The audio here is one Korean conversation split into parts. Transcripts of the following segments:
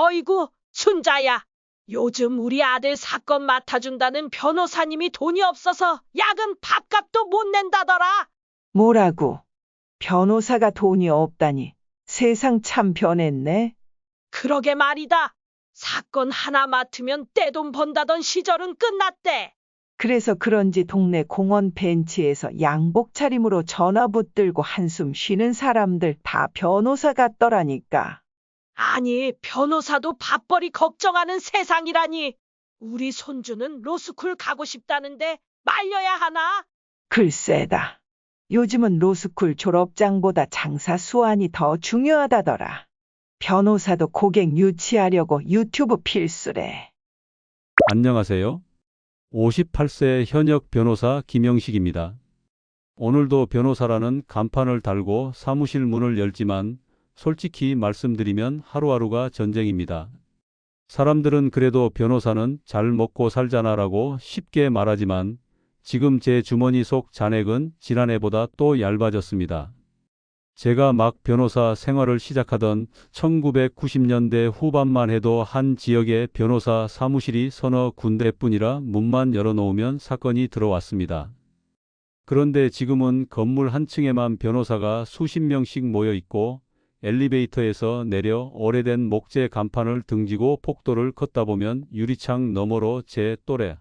어이구, 순자야. 요즘 우리 아들 사건 맡아준다는 변호사님이 돈이 없어서 야근 밥값도 못 낸다더라. 뭐라고? 변호사가 돈이 없다니. 세상 참 변했네. 그러게 말이다. 사건 하나 맡으면 떼돈 번다던 시절은 끝났대. 그래서 그런지 동네 공원 벤치에서 양복 차림으로 전화 붙들고 한숨 쉬는 사람들 다 변호사 같더라니까. 아니, 변호사도 밥벌이 걱정하는 세상이라니. 우리 손주는 로스쿨 가고 싶다는데 말려야 하나? 글쎄다. 요즘은 로스쿨 졸업장보다 장사 수완이 더 중요하다더라. 변호사도 고객 유치하려고 유튜브 필수래. 안녕하세요. 58세 현역 변호사 김영식입니다. 오늘도 변호사라는 간판을 달고 사무실 문을 열지만 솔직히 말씀드리면 하루하루가 전쟁입니다. 사람들은 그래도 변호사는 잘 먹고 살잖아라고 쉽게 말하지만 지금 제 주머니 속 잔액은 지난해보다 또 얇아졌습니다. 제가 막 변호사 생활을 시작하던 1990년대 후반만 해도 한 지역에 변호사 사무실이 서너 군데뿐이라 문만 열어놓으면 사건이 들어왔습니다. 그런데 지금은 건물 한 층에만 변호사가 수십 명씩 모여 있고 엘리베이터에서 내려 오래된 목재 간판을 등지고 폭도를 걷다 보면 유리창 너머로 제 또래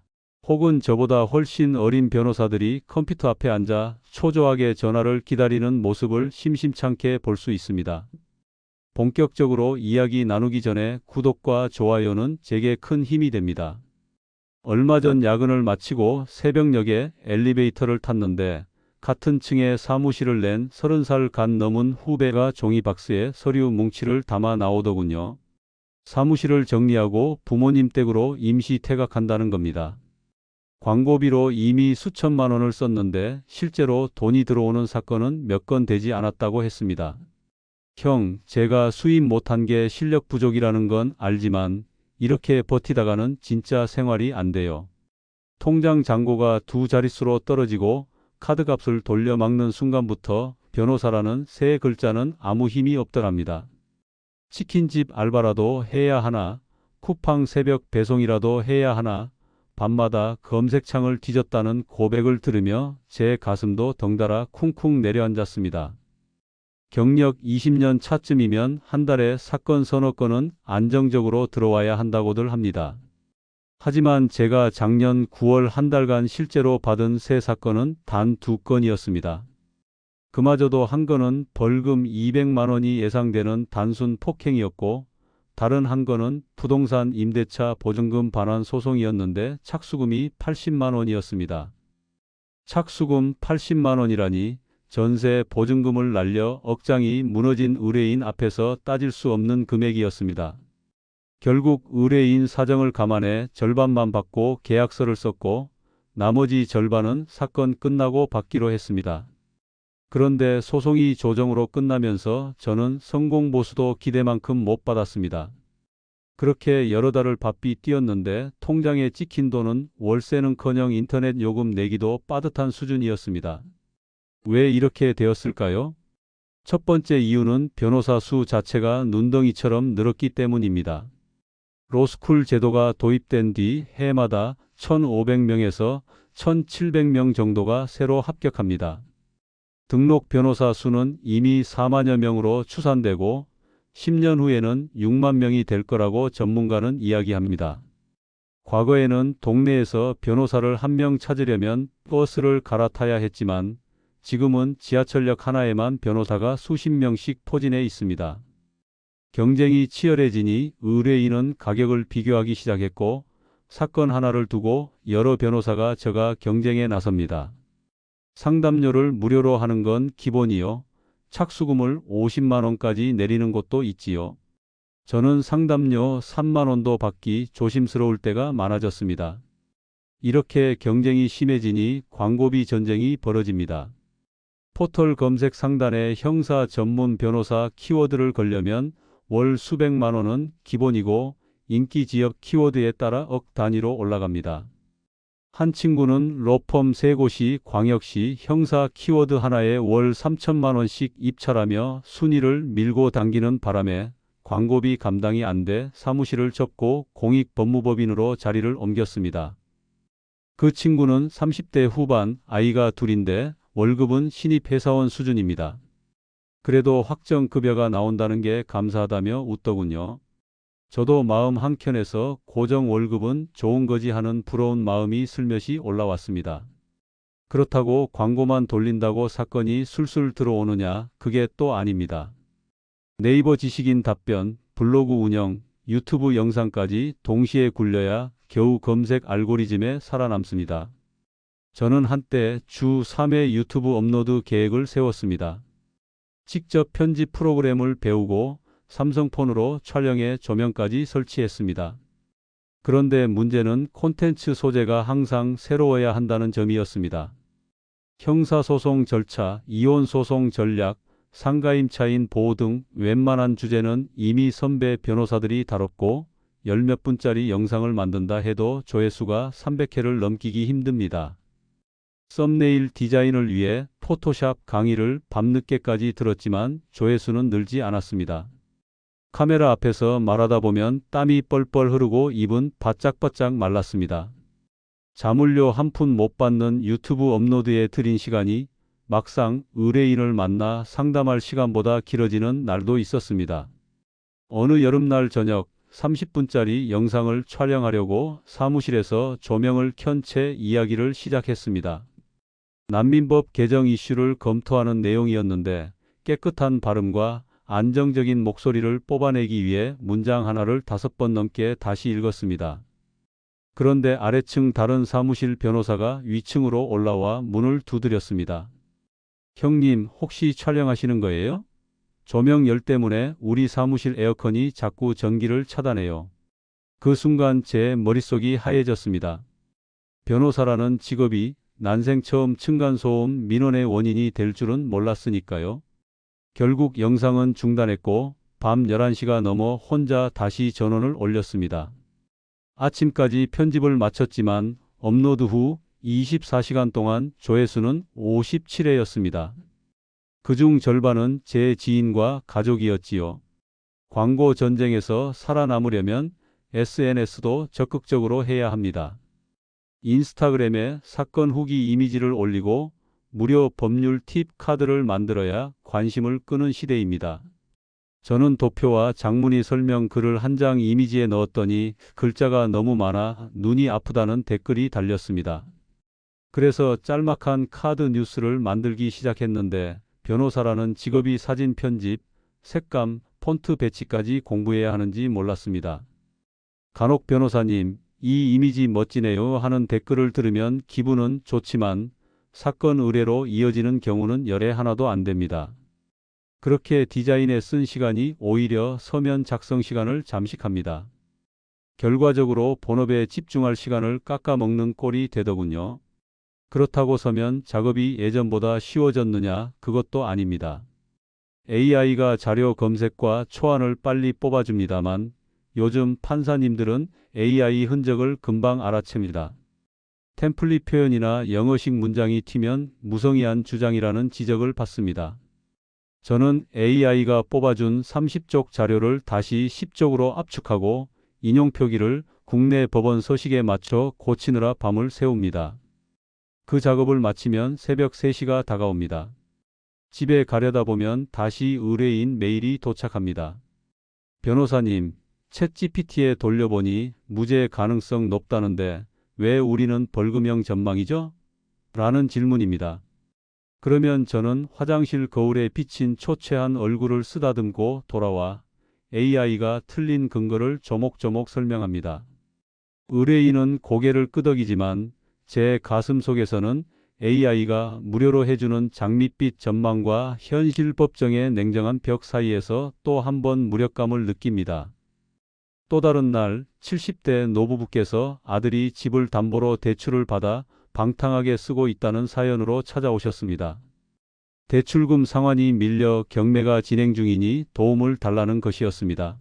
혹은 저보다 훨씬 어린 변호사들이 컴퓨터 앞에 앉아 초조하게 전화를 기다리는 모습을 심심찮게 볼 수 있습니다. 본격적으로 이야기 나누기 전에 구독과 좋아요는 제게 큰 힘이 됩니다. 얼마 전 야근을 마치고 새벽녘에 엘리베이터를 탔는데 같은 층에 사무실을 낸 30살 간 넘은 후배가 종이박스에 서류 뭉치를 담아 나오더군요. 사무실을 정리하고 부모님 댁으로 임시 퇴각한다는 겁니다. 광고비로 이미 수천만 원을 썼는데 실제로 돈이 들어오는 사건은 몇 건 되지 않았다고 했습니다. 형, 제가 수입 못한 게 실력 부족이라는 건 알지만 이렇게 버티다가는 진짜 생활이 안 돼요. 통장 잔고가 두 자릿수로 떨어지고 카드값을 돌려막는 순간부터 변호사라는 세 글자는 아무 힘이 없더랍니다. 치킨집 알바라도 해야 하나, 쿠팡 새벽 배송이라도 해야 하나, 밤마다 검색창을 뒤졌다는 고백을 들으며 제 가슴도 덩달아 쿵쿵 내려앉았습니다. 경력 20년 차쯤이면 한 달에 사건 서너 건은 안정적으로 들어와야 한다고들 합니다. 하지만 제가 작년 9월 한 달간 실제로 받은 새 사건은 단 2건이었습니다. 그마저도 한 건은 벌금 200만 원이 예상되는 단순 폭행이었고 다른 한 건은 부동산 임대차 보증금 반환 소송이었는데 착수금이 80만 원이었습니다. 착수금 80만 원이라니 전세 보증금을 날려 억장이 무너진 의뢰인 앞에서 따질 수 없는 금액이었습니다. 결국 의뢰인 사정을 감안해 절반만 받고 계약서를 썼고 나머지 절반은 사건 끝나고 받기로 했습니다. 그런데 소송이 조정으로 끝나면서 저는 성공 보수도 기대만큼 못 받았습니다. 그렇게 여러 달을 바삐 뛰었는데 통장에 찍힌 돈은 월세는커녕 인터넷 요금 내기도 빠듯한 수준이었습니다. 왜 이렇게 되었을까요? 첫 번째 이유는 변호사 수 자체가 눈덩이처럼 늘었기 때문입니다. 로스쿨 제도가 도입된 뒤 해마다 1,500명에서 1,700명 정도가 새로 합격합니다. 등록 변호사 수는 이미 4만여 명으로 추산되고 10년 후에는 6만 명이 될 거라고 전문가는 이야기합니다. 과거에는 동네에서 변호사를 한 명 찾으려면 버스를 갈아타야 했지만 지금은 지하철역 하나에만 변호사가 수십 명씩 포진해 있습니다. 경쟁이 치열해지니 의뢰인은 가격을 비교하기 시작했고 사건 하나를 두고 여러 변호사가 저가 경쟁에 나섭니다. 상담료를 무료로 하는 건 기본이요. 착수금을 50만 원까지 내리는 곳도 있지요. 저는 상담료 3만 원도 받기 조심스러울 때가 많아졌습니다. 이렇게 경쟁이 심해지니 광고비 전쟁이 벌어집니다. 포털 검색 상단에 형사 전문 변호사 키워드를 걸려면 월 수백만 원은 기본이고 인기 지역 키워드에 따라 억 단위로 올라갑니다. 한 친구는 로펌 3곳이 광역시 형사 키워드 하나에 월 3천만 원씩 입찰하며 순위를 밀고 당기는 바람에 광고비 감당이 안 돼 사무실을 접고 공익법무법인으로 자리를 옮겼습니다. 그 친구는 30대 후반, 아이가 둘인데 월급은 신입 회사원 수준입니다. 그래도 확정급여가 나온다는 게 감사하다며 웃더군요. 저도 마음 한켠에서 고정 월급은 좋은 거지 하는 부러운 마음이 슬며시 올라왔습니다. 그렇다고 광고만 돌린다고 사건이 술술 들어오느냐, 그게 또 아닙니다. 네이버 지식인 답변, 블로그 운영, 유튜브 영상까지 동시에 굴려야 겨우 검색 알고리즘에 살아남습니다. 저는 한때 주 3회 유튜브 업로드 계획을 세웠습니다. 직접 편집 프로그램을 배우고 삼성폰으로 촬영해 조명까지 설치했습니다. 그런데 문제는 콘텐츠 소재가 항상 새로워야 한다는 점이었습니다. 형사소송 절차, 이혼소송 전략, 상가임차인 보호 등 웬만한 주제는 이미 선배 변호사들이 다뤘고 열몇 분짜리 영상을 만든다 해도 조회수가 300회를 넘기기 힘듭니다. 썸네일 디자인을 위해 포토샵 강의를 밤늦게까지 들었지만 조회수는 늘지 않았습니다. 카메라 앞에서 말하다 보면 땀이 뻘뻘 흐르고 입은 바짝바짝 말랐습니다. 자문료 한 푼 못 받는 유튜브 업로드에 들인 시간이 막상 의뢰인을 만나 상담할 시간보다 길어지는 날도 있었습니다. 어느 여름날 저녁 30분짜리 영상을 촬영하려고 사무실에서 조명을 켠 채 이야기를 시작했습니다. 난민법 개정 이슈를 검토하는 내용이었는데 깨끗한 발음과 안정적인 목소리를 뽑아내기 위해 문장 하나를 5번 넘게 다시 읽었습니다. 그런데 아래층 다른 사무실 변호사가 위층으로 올라와 문을 두드렸습니다. 형님, 혹시 촬영하시는 거예요? 조명 열 때문에 우리 사무실 에어컨이 자꾸 전기를 차단해요. 그 순간 제 머릿속이 하얘졌습니다. 변호사라는 직업이 난생 처음 층간소음 민원의 원인이 될 줄은 몰랐으니까요. 결국 영상은 중단했고 밤 11시가 넘어 혼자 다시 전원을 올렸습니다. 아침까지 편집을 마쳤지만 업로드 후 24시간 동안 조회수는 57회였습니다. 그중 절반은 제 지인과 가족이었지요. 광고 전쟁에서 살아남으려면 SNS도 적극적으로 해야 합니다. 인스타그램에 사건 후기 이미지를 올리고 무료 법률 팁 카드를 만들어야 관심을 끄는 시대입니다. 저는 도표와 장문의 설명 글을 한 장 이미지에 넣었더니 글자가 너무 많아 눈이 아프다는 댓글이 달렸습니다. 그래서 짤막한 카드 뉴스를 만들기 시작했는데 변호사라는 직업이 사진 편집, 색감, 폰트 배치까지 공부해야 하는지 몰랐습니다. 간혹 변호사님, 이 이미지 멋지네요 하는 댓글을 들으면 기분은 좋지만 사건 의뢰로 이어지는 경우는 열에 하나도 안 됩니다. 그렇게 디자인에 쓴 시간이 오히려 서면 작성 시간을 잠식합니다. 결과적으로 본업에 집중할 시간을 깎아먹는 꼴이 되더군요. 그렇다고 서면 작업이 예전보다 쉬워졌느냐? 그것도 아닙니다. AI가 자료 검색과 초안을 빨리 뽑아줍니다만 요즘 판사님들은 AI 흔적을 금방 알아챕니다. 템플릿 표현이나 영어식 문장이 튀면 무성의한 주장이라는 지적을 받습니다. 저는 AI가 뽑아준 30쪽 자료를 다시 10쪽으로 압축하고 인용 표기를 국내 법원 서식에 맞춰 고치느라 밤을 새웁니다. 그 작업을 마치면 새벽 3시가 다가옵니다. 집에 가려다 보면 다시 의뢰인 메일이 도착합니다. 변호사님, 챗GPT에 돌려보니 무죄 가능성 높다는데 왜 우리는 벌금형 전망이죠? 라는 질문입니다. 그러면 저는 화장실 거울에 비친 초췌한 얼굴을 쓰다듬고 돌아와 AI가 틀린 근거를 조목조목 설명합니다. 의뢰인은 고개를 끄덕이지만 제 가슴 속에서는 AI가 무료로 해주는 장밋빛 전망과 현실 법정의 냉정한 벽 사이에서 또 한 번 무력감을 느낍니다. 또 다른 날 70대 노부부께서 아들이 집을 담보로 대출을 받아 방탕하게 쓰고 있다는 사연으로 찾아오셨습니다. 대출금 상환이 밀려 경매가 진행 중이니 도움을 달라는 것이었습니다.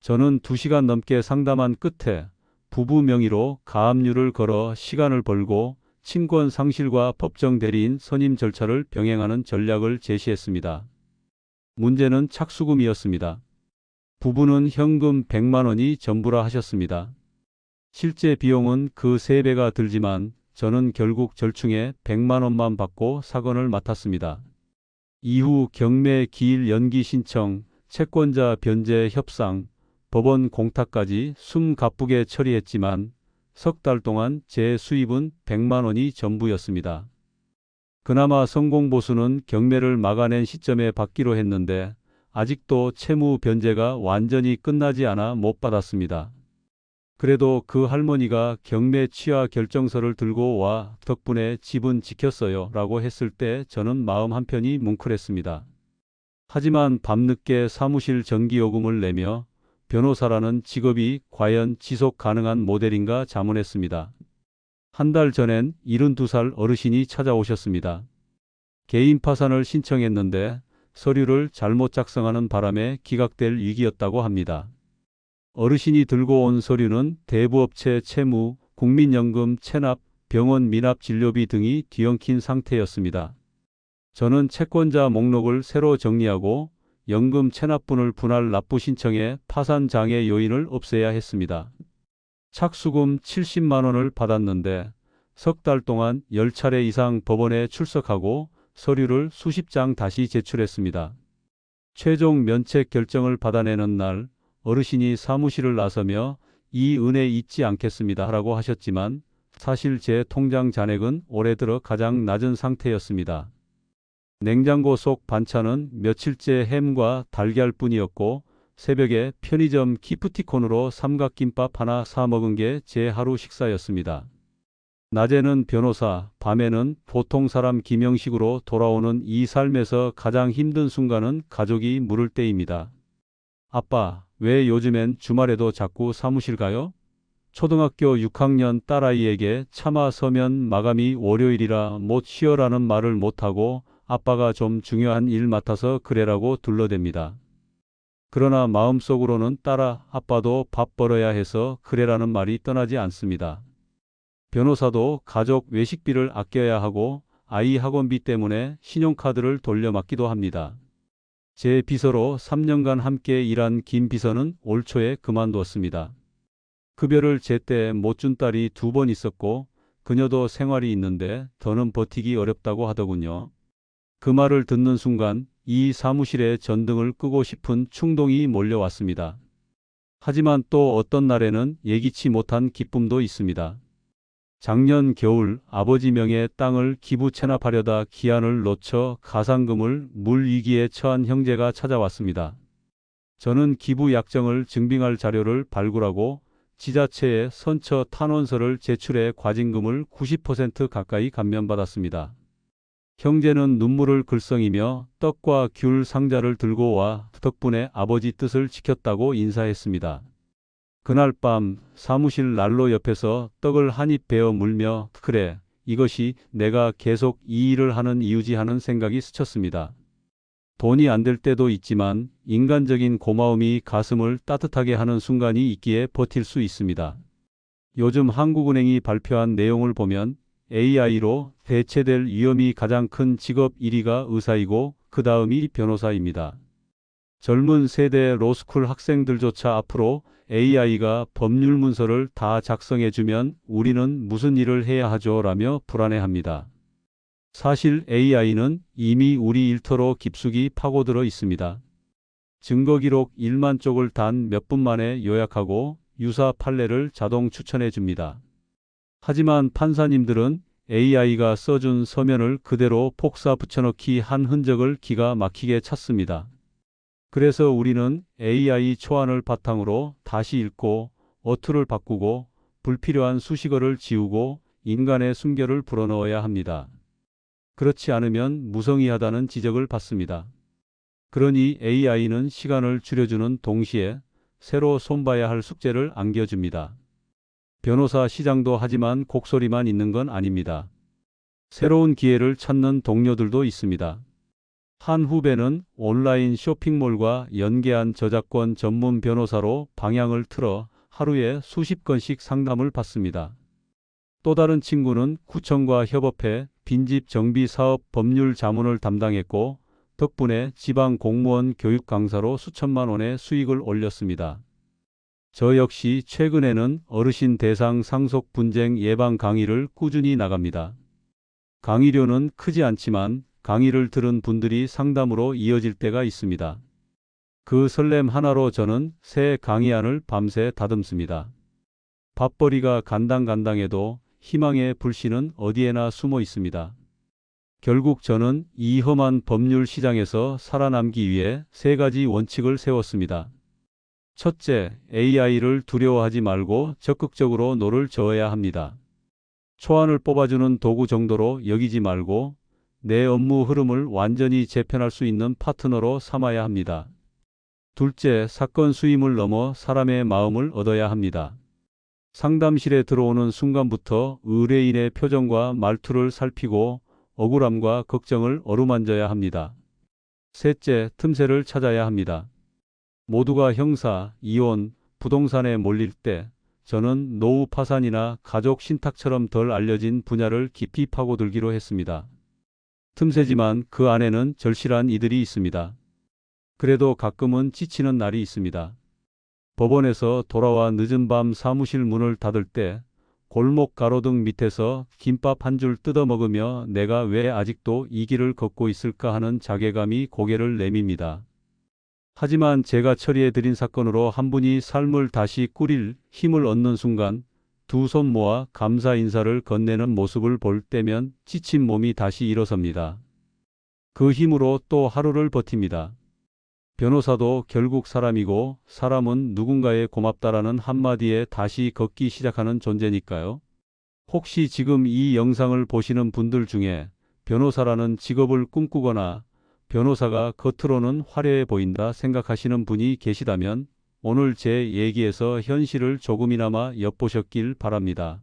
저는 2시간 넘게 상담한 끝에 부부 명의로 가압류를 걸어 시간을 벌고 친권 상실과 법정 대리인 선임 절차를 병행하는 전략을 제시했습니다. 문제는 착수금이었습니다. 부부는 현금 100만 원이 전부라 하셨습니다. 실제 비용은 그 3배가 들지만 저는 결국 절충해 100만 원만 받고 사건을 맡았습니다. 이후 경매 기일 연기 신청, 채권자 변제 협상, 법원 공탁까지 숨가쁘게 처리했지만 석 달 동안 제 수입은 100만 원이 전부였습니다. 그나마 성공보수는 경매를 막아낸 시점에 받기로 했는데 아직도 채무 변제가 완전히 끝나지 않아 못 받았습니다. 그래도 그 할머니가 경매 취하 결정서를 들고 와 덕분에 집은 지켰어요 라고 했을 때 저는 마음 한편이 뭉클했습니다. 하지만 밤늦게 사무실 전기요금을 내며 변호사라는 직업이 과연 지속 가능한 모델인가 자문했습니다. 한 달 전엔 72살 어르신이 찾아오셨습니다. 개인 파산을 신청했는데 서류를 잘못 작성하는 바람에 기각될 위기였다고 합니다. 어르신이 들고 온 서류는 대부업체 채무, 국민연금 체납, 병원 미납 진료비 등이 뒤엉킨 상태였습니다. 저는 채권자 목록을 새로 정리하고 연금 체납분을 분할 납부 신청해 파산 장애 요인을 없애야 했습니다. 착수금 70만 원을 받았는데 석 달 동안 10차례 이상 법원에 출석하고 서류를 수십 장 다시 제출했습니다. 최종 면책 결정을 받아내는 날 어르신이 사무실을 나서며 이 은혜 잊지 않겠습니다 라고 하셨지만 사실 제 통장 잔액은 올해 들어 가장 낮은 상태였습니다. 냉장고 속 반찬은 며칠째 햄과 달걀뿐이었고 새벽에 편의점 기프티콘으로 삼각김밥 하나 사 먹은 게 제 하루 식사였습니다. 낮에는 변호사, 밤에는 보통 사람 김영식으로 돌아오는 이 삶에서 가장 힘든 순간은 가족이 물을 때입니다. 아빠, 왜 요즘엔 주말에도 자꾸 사무실 가요? 초등학교 6학년 딸아이에게 차마 서면 마감이 월요일이라 못 쉬어라는 말을 못하고 아빠가 좀 중요한 일 맡아서 그래라고 둘러댑니다. 그러나 마음속으로는 딸아, 아빠도 밥 벌어야 해서 그래라는 말이 떠나지 않습니다. 변호사도 가족 외식비를 아껴야 하고 아이 학원비 때문에 신용카드를 돌려막기도 합니다. 제 비서로 3년간 함께 일한 김 비서는 올 초에 그만두었습니다. 급여를 제때 못 준 딸이 2번 있었고 그녀도 생활이 있는데 더는 버티기 어렵다고 하더군요. 그 말을 듣는 순간 이 사무실에 전등을 끄고 싶은 충동이 몰려왔습니다. 하지만 또 어떤 날에는 예기치 못한 기쁨도 있습니다. 작년 겨울 아버지 명의 땅을 기부 체납하려다 기한을 놓쳐 가상금을 물 위기에 처한 형제가 찾아왔습니다. 저는 기부 약정을 증빙할 자료를 발굴하고 지자체에 선처 탄원서를 제출해 과징금을 90% 가까이 감면받았습니다. 형제는 눈물을 글썽이며 떡과 귤 상자를 들고 와 덕분에 아버지 뜻을 지켰다고 인사했습니다. 그날 밤 사무실 난로 옆에서 떡을 한 입 베어 물며 그래, 이것이 내가 계속 이 일을 하는 이유지 하는 생각이 스쳤습니다. 돈이 안 될 때도 있지만 인간적인 고마움이 가슴을 따뜻하게 하는 순간이 있기에 버틸 수 있습니다. 요즘 한국은행이 발표한 내용을 보면 AI로 대체될 위험이 가장 큰 직업 1위가 의사이고 그 다음이 변호사입니다. 젊은 세대 로스쿨 학생들조차 앞으로 AI가 법률 문서를 다 작성해주면 우리는 무슨 일을 해야 하죠? 라며 불안해합니다. 사실 AI는 이미 우리 일터로 깊숙이 파고들어 있습니다. 증거기록 1만 쪽을 단 몇 분 만에 요약하고 유사 판례를 자동 추천해 줍니다. 하지만 판사님들은 AI가 써준 서면을 그대로 복사 붙여넣기 한 흔적을 기가 막히게 찾습니다. 그래서 우리는 AI 초안을 바탕으로 다시 읽고 어투를 바꾸고 불필요한 수식어를 지우고 인간의 숨결을 불어넣어야 합니다. 그렇지 않으면 무성의하다는 지적을 받습니다. 그러니 AI는 시간을 줄여주는 동시에 새로 손봐야 할 숙제를 안겨줍니다. 변호사 시장도 하지만 곡소리만 있는 건 아닙니다. 새로운 기회를 찾는 동료들도 있습니다. 한 후배는 온라인 쇼핑몰과 연계한 저작권 전문 변호사로 방향을 틀어 하루에 수십 건씩 상담을 받습니다. 또 다른 친구는 구청과 협업해 빈집 정비 사업 법률 자문을 담당했고 덕분에 지방 공무원 교육 강사로 수천만 원의 수익을 올렸습니다. 저 역시 최근에는 어르신 대상 상속 분쟁 예방 강의를 꾸준히 나갑니다. 강의료는 크지 않지만 강의를 들은 분들이 상담으로 이어질 때가 있습니다. 그 설렘 하나로 저는 새 강의안을 밤새 다듬습니다. 밥벌이가 간당간당해도 희망의 불씨는 어디에나 숨어 있습니다. 결국 저는 이 험한 법률 시장에서 살아남기 위해 3가지 원칙을 세웠습니다. 첫째, AI를 두려워하지 말고 적극적으로 노를 저어야 합니다. 초안을 뽑아주는 도구 정도로 여기지 말고 내 업무 흐름을 완전히 재편할 수 있는 파트너로 삼아야 합니다. 둘째, 사건 수임을 넘어 사람의 마음을 얻어야 합니다. 상담실에 들어오는 순간부터 의뢰인의 표정과 말투를 살피고 억울함과 걱정을 어루만져야 합니다. 셋째, 틈새를 찾아야 합니다. 모두가 형사, 이혼, 부동산에 몰릴 때 저는 노후 파산이나 가족 신탁처럼 덜 알려진 분야를 깊이 파고들기로 했습니다. 틈새지만 그 안에는 절실한 이들이 있습니다. 그래도 가끔은 지치는 날이 있습니다. 법원에서 돌아와 늦은 밤 사무실 문을 닫을 때 골목 가로등 밑에서 김밥 한 줄 뜯어 먹으며 내가 왜 아직도 이 길을 걷고 있을까 하는 자괴감이 고개를 내밉니다. 하지만 제가 처리해드린 사건으로 한 분이 삶을 다시 꾸릴 힘을 얻는 순간 두 손 모아 감사 인사를 건네는 모습을 볼 때면 지친 몸이 다시 일어섭니다. 그 힘으로 또 하루를 버팁니다. 변호사도 결국 사람이고 사람은 누군가의 고맙다라는 한마디에 다시 걷기 시작하는 존재니까요. 혹시 지금 이 영상을 보시는 분들 중에 변호사라는 직업을 꿈꾸거나 변호사가 겉으로는 화려해 보인다 생각하시는 분이 계시다면 오늘 제 얘기에서 현실을 조금이나마 엿보셨길 바랍니다.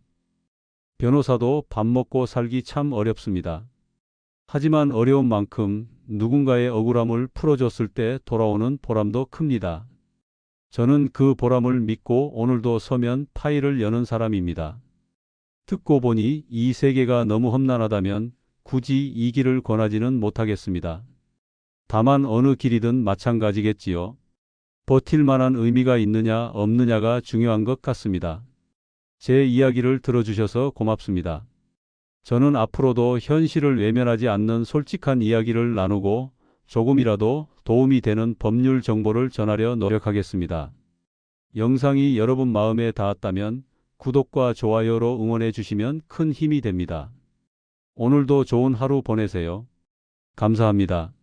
변호사도 밥 먹고 살기 참 어렵습니다. 하지만 어려운 만큼 누군가의 억울함을 풀어줬을 때 돌아오는 보람도 큽니다. 저는 그 보람을 믿고 오늘도 서면 파일을 여는 사람입니다. 듣고 보니 이 세계가 너무 험난하다면 굳이 이 길을 권하지는 못하겠습니다. 다만 어느 길이든 마찬가지겠지요. 버틸 만한 의미가 있느냐 없느냐가 중요한 것 같습니다. 제 이야기를 들어주셔서 고맙습니다. 저는 앞으로도 현실을 외면하지 않는 솔직한 이야기를 나누고 조금이라도 도움이 되는 법률 정보를 전하려 노력하겠습니다. 영상이 여러분 마음에 닿았다면 구독과 좋아요로 응원해 주시면 큰 힘이 됩니다. 오늘도 좋은 하루 보내세요. 감사합니다.